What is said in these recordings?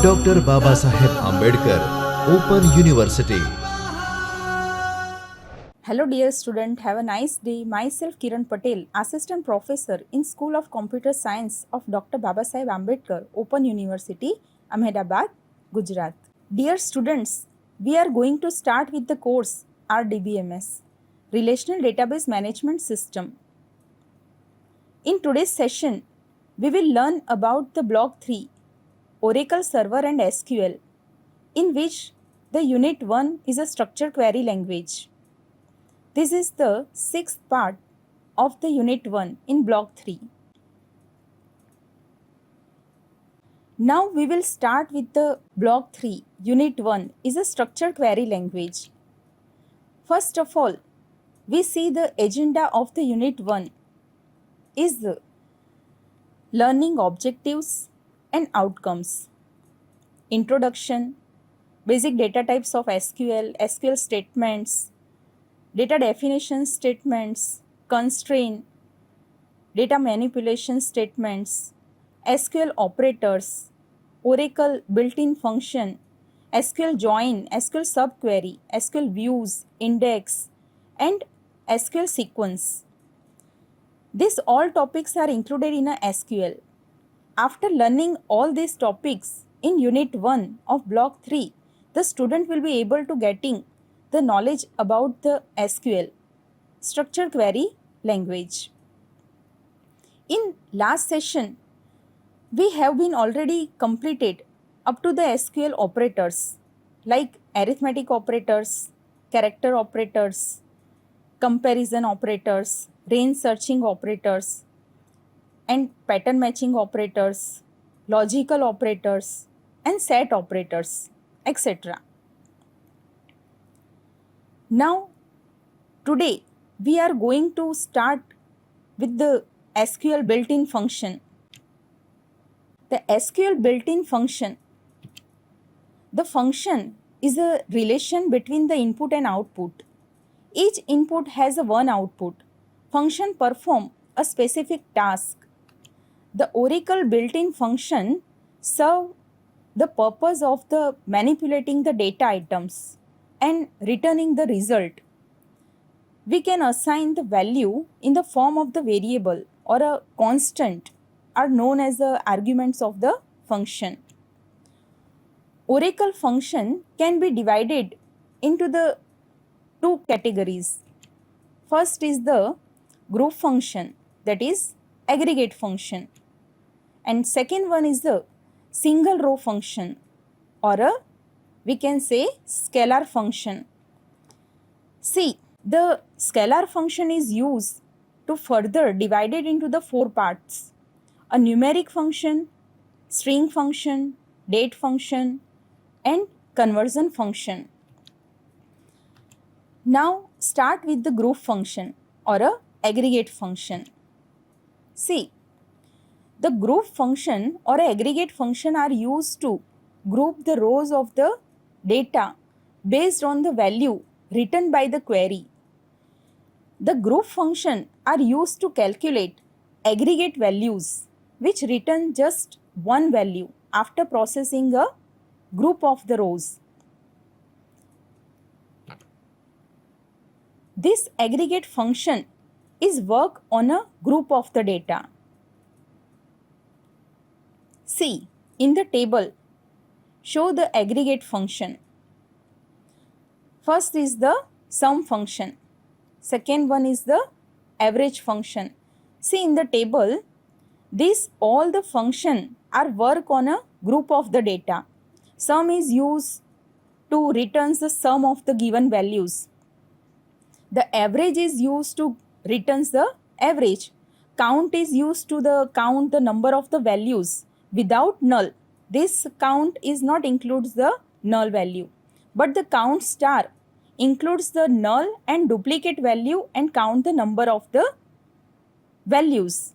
Dr. Babasaheb Ambedkar Open University. Hello dear student, have a nice day. Myself Kiran Patel, Assistant Professor in School of Computer Science of Dr. Babasaheb Ambedkar Open University, Ahmedabad, Gujarat. Dear students, we are going to start with the course RDBMS, Relational Database Management System. In today's session, we will learn about the Block 3, Oracle Server and SQL, in which the Unit 1 is a structured query language. This is the sixth part of the Unit 1 in Block 3. Now we will start with the Block 3, Unit 1 is a structured query language. First of all, we see the agenda of the Unit 1 is the learning objectives and outcomes, introduction, basic data types of SQL, SQL statements, data definition statements, constraint, data manipulation statements, SQL operators, Oracle built-in function, SQL join, SQL subquery, SQL views, index, and SQL sequence. These all topics are included in a SQL. After learning all these topics in Unit 1 of Block 3, the student will be able to getting the knowledge about the SQL, structured query language. In last session, we have been already completed up to the SQL operators like arithmetic operators, character operators, comparison operators, range searching operators, and pattern matching operators, logical operators, and set operators, etc. Now, today we are going to start with the SQL built-in function. The SQL built-in function, the function is a relation between the input and output. Each input has a one output. Function perform a specific task. The Oracle built-in function serve the purpose of the manipulating the data items and returning the result. We can assign the value in the form of the variable or a constant are known as the arguments of the function. Oracle function can be divided into the two categories. First is the group function, that is aggregate function, and second one is the single row function or we can say scalar function. See, the scalar function is used to further divide it into the four parts: a numeric function, string function, date function, and conversion function. Now start with the group function or a aggregate function. See, the group function or aggregate function are used to group the rows of the data based on the value written by the query. The group function are used to calculate aggregate values which return just one value after processing a group of the rows. This aggregate function is work on a group of the data. See, in the table, show the aggregate function. First is the sum function. Second one is the average function. See, in the table, these all the function are work on a group of the data. Sum is used to returns the sum of the given values. The average is used to returns the average. Count is used to the count the number of the values without null. This count is not includes the null value, but the count star includes the null and duplicate value and count the number of the values.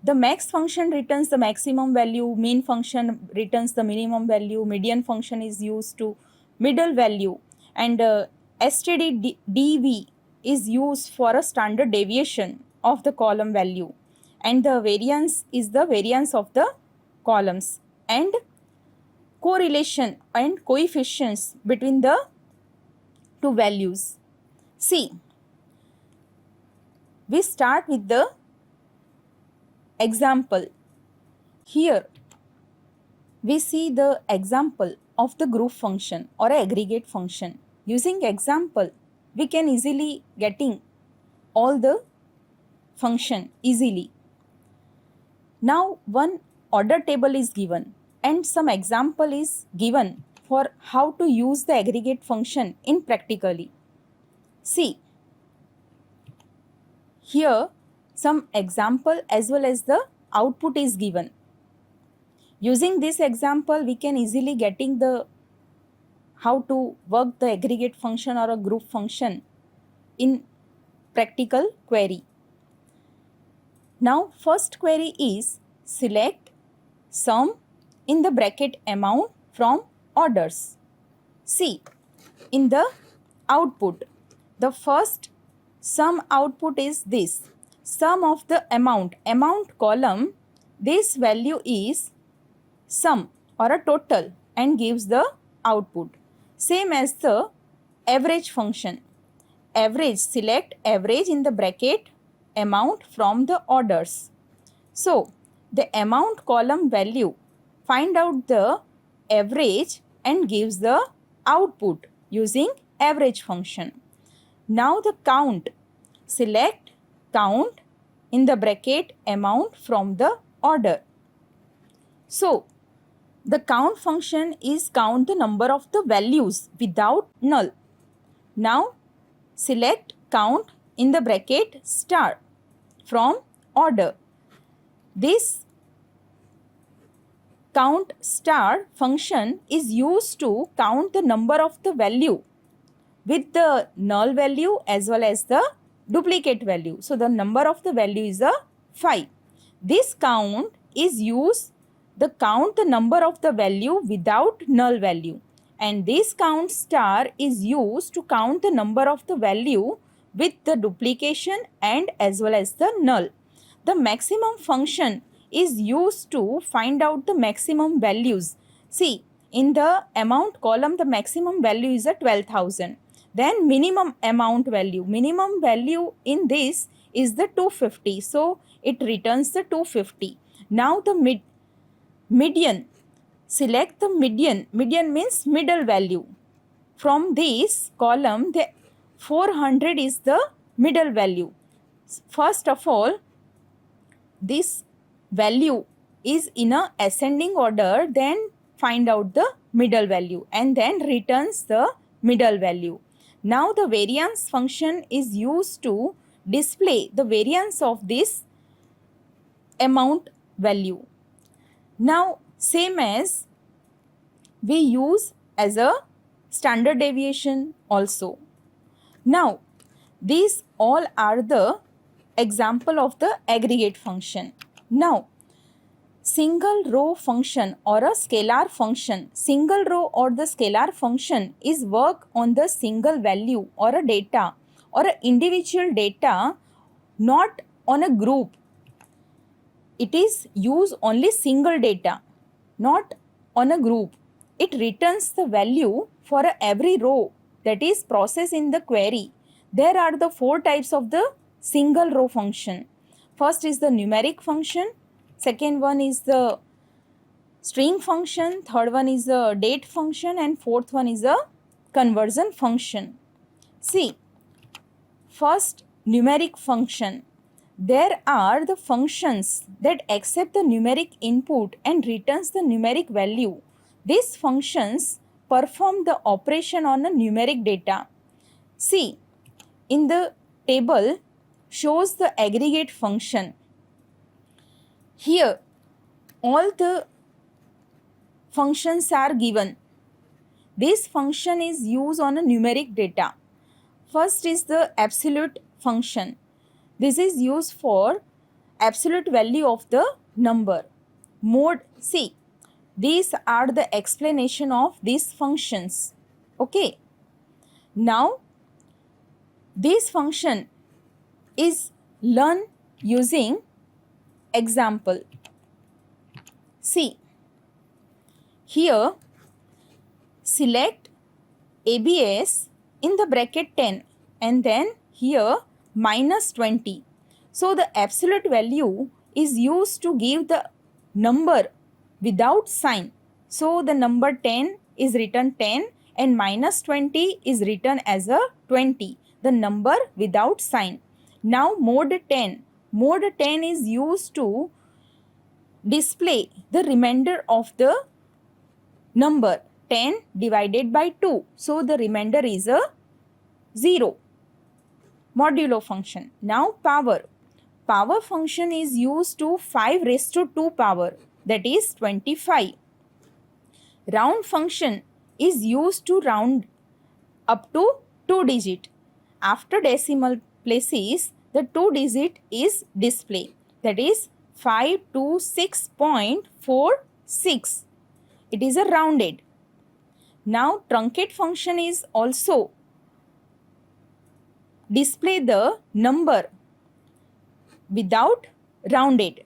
The max function returns the maximum value, mean function returns the minimum value, median function is used to middle value, and stdv is used for a standard deviation of the column value, and the variance is the variance of the columns, and correlation and coefficients between the two values. See, we start with the example. Here we see the example of the group function or aggregate function. Using example, we can easily getting all the function easily. Now one order table is given and some example is given for how to use the aggregate function in practically. See, here some example as well as the output is given. Using this example, we can easily getting the how to work the aggregate function or a group function in practical query. Now first query is select sum in the bracket amount from orders. See, in the output, the first sum output is this. Sum of the amount column, this value is sum or a total and gives the output. Same as the average function. Average, select average in the bracket amount from the orders. So the amount column value, find out the average and gives the output using average function. Now the count, select count in the bracket amount from the order. So the count function is count the number of the values without null. Now select count in the bracket star from order. This count star function is used to count the number of the value with the null value as well as the duplicate value. So the number of the value is a 5. This count is used to count the number of the value without null value, and this count star is used to count the number of the value with the duplication and as well as the null. The maximum function is used to find out the maximum values. See, in the amount column, the maximum value is a 12,000. Then minimum amount value. Minimum value in this is the 250. So it returns the 250. Now the median. Select the median. Median means middle value. From this column, the 400 is the middle value. First of all, this value is in a ascending order, then find out the middle value and then returns the middle value. Now the variance function is used to display the variance of this amount value. Now same as we use as a standard deviation also. Now these all are the example of the aggregate function. Now single row function or a scalar function. Single row or the scalar function is work on the single value or a data or a individual data, not on a group. It is use only single data, not on a group. It returns the value for every row that is processed in the query. There are the 4 types of the single row function. First is the numeric function. Second one is the string function, third one is the date function, and fourth one is a conversion function. See, first numeric function. There are the functions that accept the numeric input and returns the numeric value. These functions perform the operation on a numeric data. See, in the table shows the aggregate function. Here, all the functions are given. This function is used on a numeric data. First is the absolute function. This is used for absolute value of the number. Mode, see, these are the explanation of these functions. Okay. Now, this function is learned using example. See, here select ABS in the bracket 10 and then here minus 20. So the absolute value is used to give the number without sign. So the number 10 is written 10 and minus 20 is written as a 20, the number without sign. Now mode 10. Mode 10 is used to display the remainder of the number 10 divided by 2. So the remainder is a 0. Modulo function. Now power. Power function is used to 5 raised to 2 power, that is 25. Round function is used to round up to 2 digit. After decimal places, the 2 digit is displayed, that is 526.46. It is a rounded. Now truncate function is also display the number without rounded.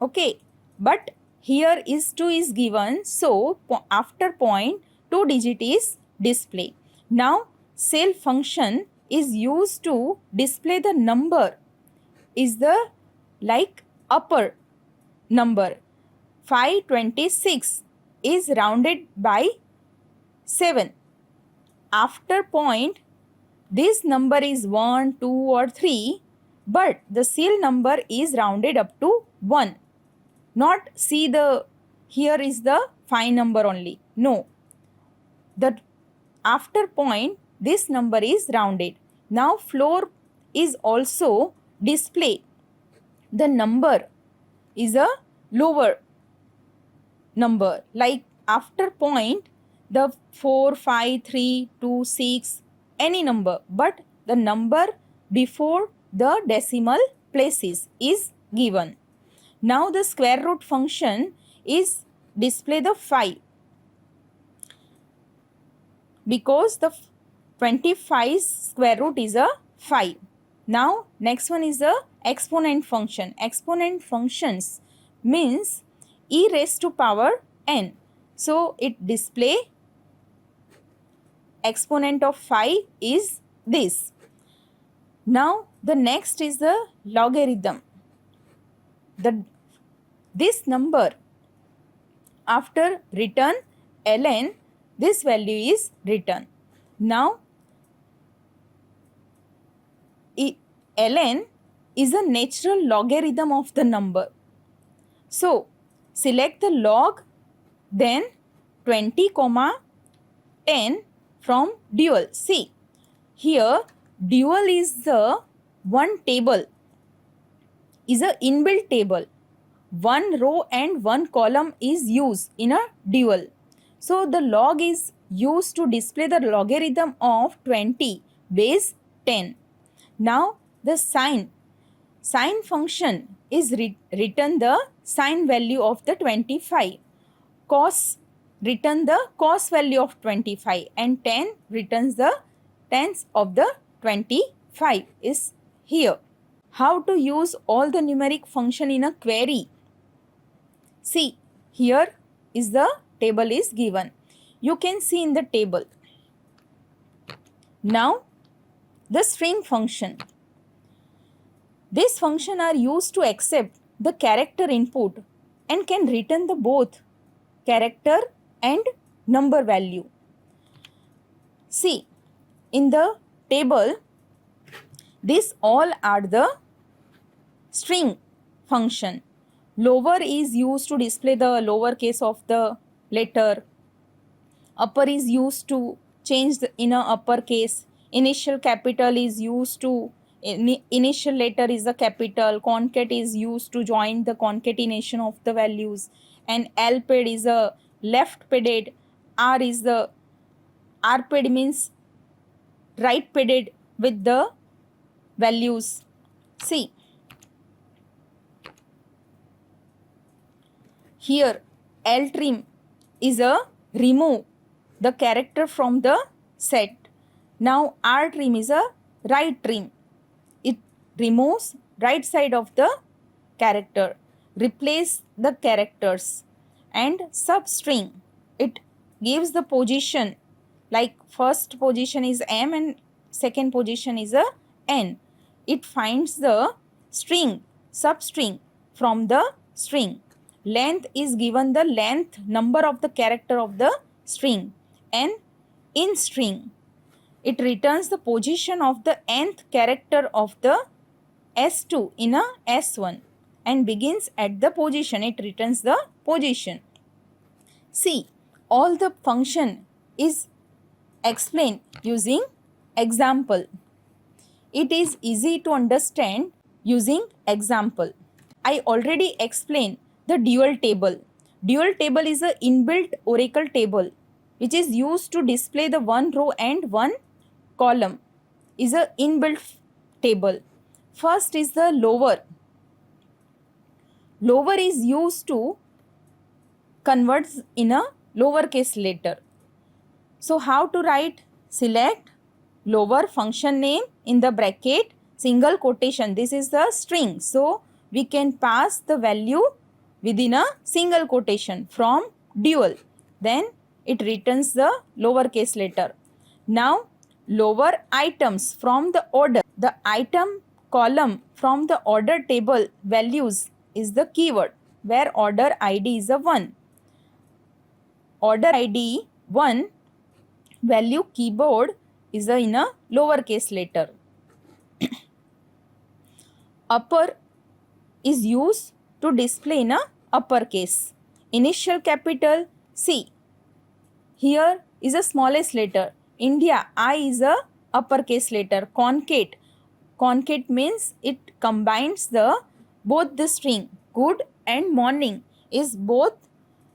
Okay, but here is 2 is given, so after point 2 digit is displayed. Now cell function is used to display the number is the like upper number. 526 is rounded by 7. After point this number is 1, 2 or 3, but the cell number is rounded up to 1. Not see the here is the fine number only. No. The after point this number is rounded. Now floor is also display the number is a lower number, like after point the 4, 5, 3, 2, 6 any number, but the number before the decimal places is given. Now the square root function is display the 5 because the 25 square root is a 5. Now next one is the exponent function. Exponent functions means e raised to power n. So it display exponent of 5 is this. Now the next is the logarithm. This number after return ln, this value is written. Now ln is a natural logarithm of the number. So select the log, then 20, 10 from dual. See, here dual is the one table, is a inbuilt table. One row and one column is used in a dual. So the log is used to display the logarithm of 20 base 10. Now the sine function is written the sine value of the 25. Cos return the cos value of 25 and 10 returns the tens of the 25 is here. How to use all the numeric function in a query? See, here is the table is given. You can see in the table. Now the string function. This function are used to accept the character input and can return the both character and number value. See, in the table, these all are the string function. Lower is used to display the lower case of the letter. Upper is used to change the inner upper case. Initial capital is used to initial letter is a capital. Concat is used to join the concatenation of the values. And L-ped is a left peded. R is the R-ped means right peded with the values. See, here L-trim is a remove the character from the set. Now R-trim is a right trim. It removes right side of the character, replace the characters. And substring, it gives the position, like first position is M and second position is a N. It finds the string, substring from the string. Length is given the length number of the character of the string, and in string it returns the position of the nth character of the S2 in a S1 and begins at the position. It returns the position. See, all the function is explained using example. It is easy to understand using example. I already explained the dual table. Dual table is a inbuilt oracle table which is used to display the one row and one column. Is a inbuilt table. First is the lower. Lower is used to convert in a lowercase letter. So how to write? Select lower function name in the bracket single quotation. This is the string. So we can pass the value within a single quotation from dual. Then it returns the lowercase letter. Now lower items from the order. The item column from the order table values is the keyword where order ID is a 1. Order ID 1 value keyboard is in a lowercase letter. Upper is used to display in a uppercase. Initial capital C. Here is a smallest letter. India, I is a uppercase letter. Concate. Concate means it combines the both the string. Good and morning is both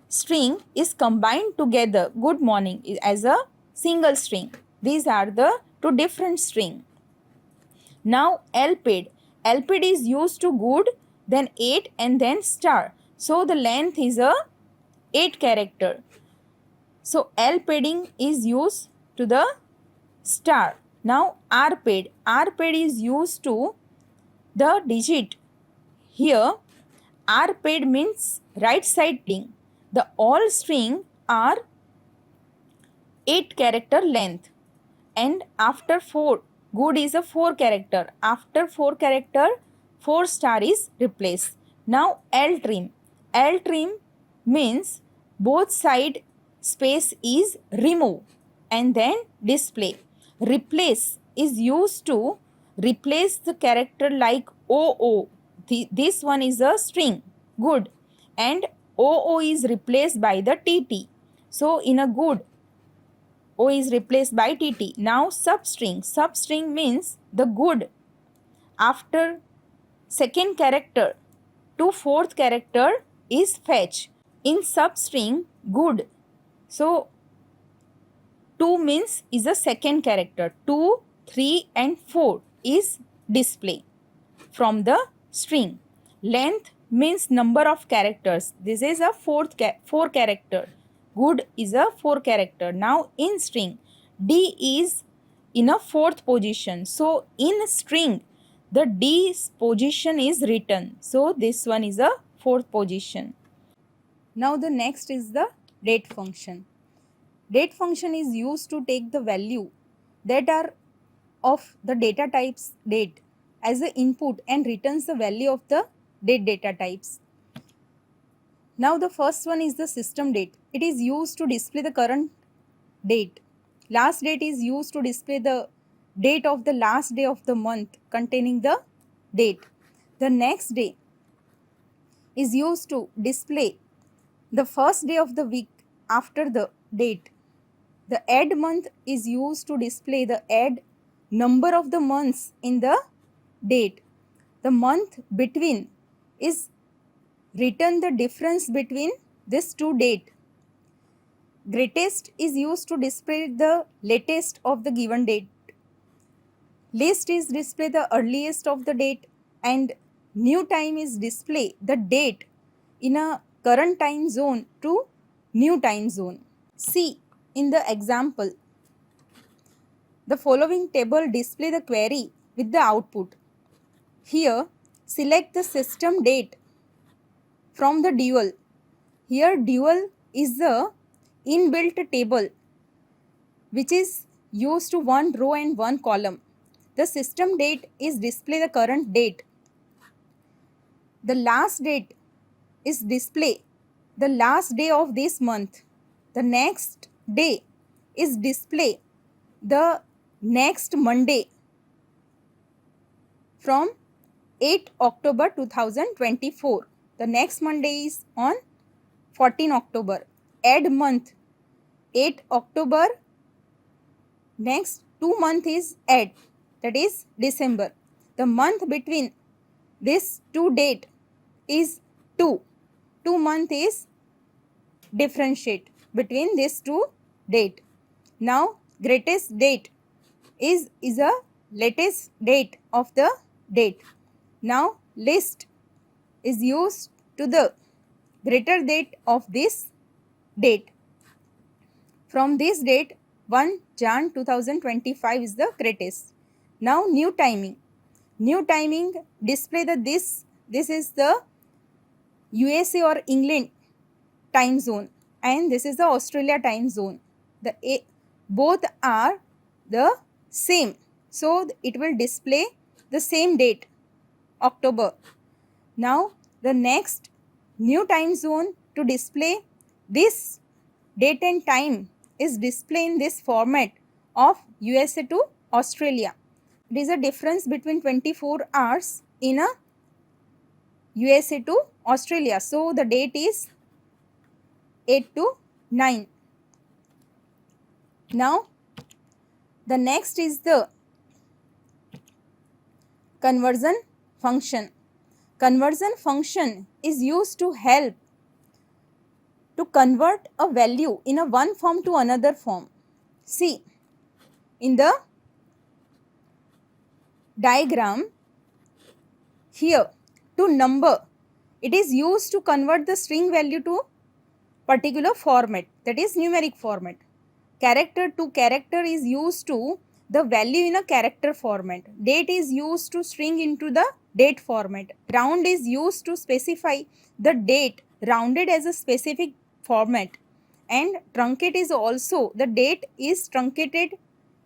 string is combined together. Good morning is as a single string. These are the two different string. Now LPID. LPID is used to good, then 8 and then star. So the length is a 8 character. So LPIDing is used to the star. Now RPID. RPID is used to the digit. Here RPID means right side thing. The all string are 8 character length, and after 4 good is a 4 character. After 4 character 4 star is replaced. Now LTrim. LTrim means both side space is removed and then display. Replace is used to replace the character like OO. This one is a string good and OO is replaced by the TT. So in a good O is replaced by TT. Now substring. Substring means the good after second character to fourth character is fetch. In substring good. So 2 means is a second character. 2, 3 and 4 is display from the string. Length means number of characters. This is a 4 character. Good is a 4 character. Now in string D is in a 4th position. So in string the D's position is written. So this one is a 4th position. Now the next is the date function. Date function is used to take the value that are of the data types date as the input and returns the value of the date data types. Now the first one is the system date. It is used to display the current date. Last date is used to display the date of the last day of the month containing the date. The next day is used to display the first day of the week after the date. The add month is used to display the add number of the months in the date. The month between is written the difference between this two date. Greatest is used to display the latest of the given date. Least is display the earliest of the date, and new time is display the date in a current time zone to new time zone. See in the example, the following table display the query with the output. Here select the system date from the dual. Here dual is the inbuilt table which is used to one row and one column. The system date is display the current date. The last date is display the last day of this month. The next day is display the next Monday from 8 October 2024. The next Monday is on 14 October. Add month 8 October. Next 2 month is add, that is December. The month between this two date is 2. 2 month is differentiate between these two date. Now greatest date is a latest date of the date. Now list is used to the greater date of this date. From this date 1 Jan 2025 is the greatest. Now new timing. New timing display the this is the USA or England time zone and this is the Australia time zone. Both are the same, so it will display the same date, October. Now the next new time zone to display this date and time is displayed in this format of USA to Australia. It is a difference between 24 hours in a USA to Australia. So the date is 8 to 9. Now the next is the conversion function. Conversion function is used to help to convert a value in a one form to another form. See, in the diagram here, to number, it is used to convert the string value to particular format, that is numeric format. Character to character is used to the value in a character format. Date is used to string into the date format. Round is used to specify the date rounded as a specific format. And truncate is also the date is truncated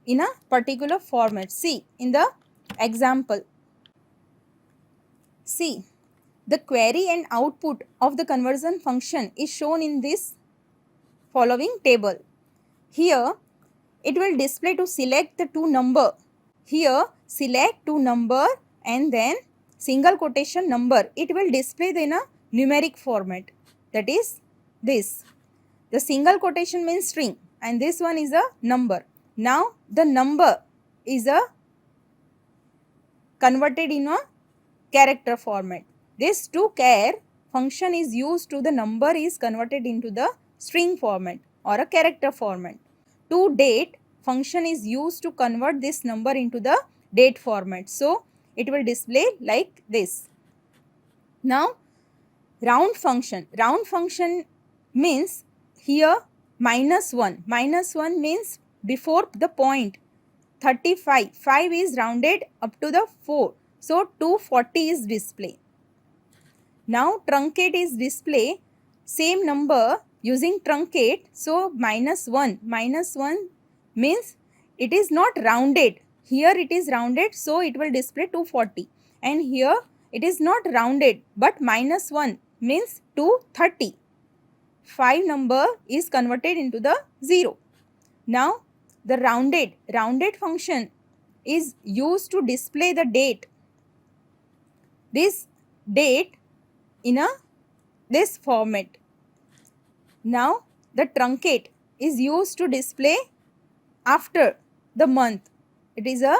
in a particular format. See in the example. See, the query and output of the conversion function is shown in this following table. Here it will display to select the two number. Here select two number and then single quotation number. It will display in a numeric format, that is this. The single quotation means string and this one is a number. Now the number is a converted in a character format. This toChar function is used to the number is converted into the string format or a character format. ToDate function is used to convert this number into the date format. So it will display like this. Now round function. Round function means here -1. -1 means before the point 35. 5 is rounded up to the 4. So 240 is display. Now truncate is display same number using truncate. So -1. -1 means it is not rounded. Here it is rounded, so it will display 240. And here it is not rounded but -1 means 230. 5 number is converted into the 0. Now the rounded function is used to display the date. This date in this format. Now the truncate is used to display after the month. It is a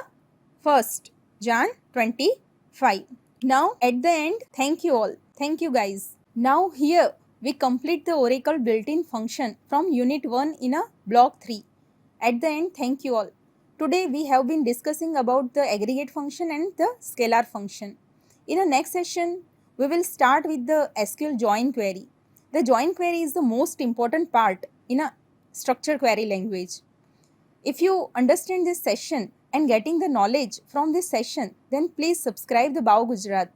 1st Jan 25. Now at the end, thank you all. Thank you guys. Now here we complete the Oracle built-in function from unit 1 in a block 3. At the end, thank you all. Today we have been discussing about the aggregate function and the scalar function. In the next session, we will start with the SQL join query. The join query is the most important part in a structured query language. If you understand this session and getting the knowledge from this session, then please subscribe the Bao Gujarat.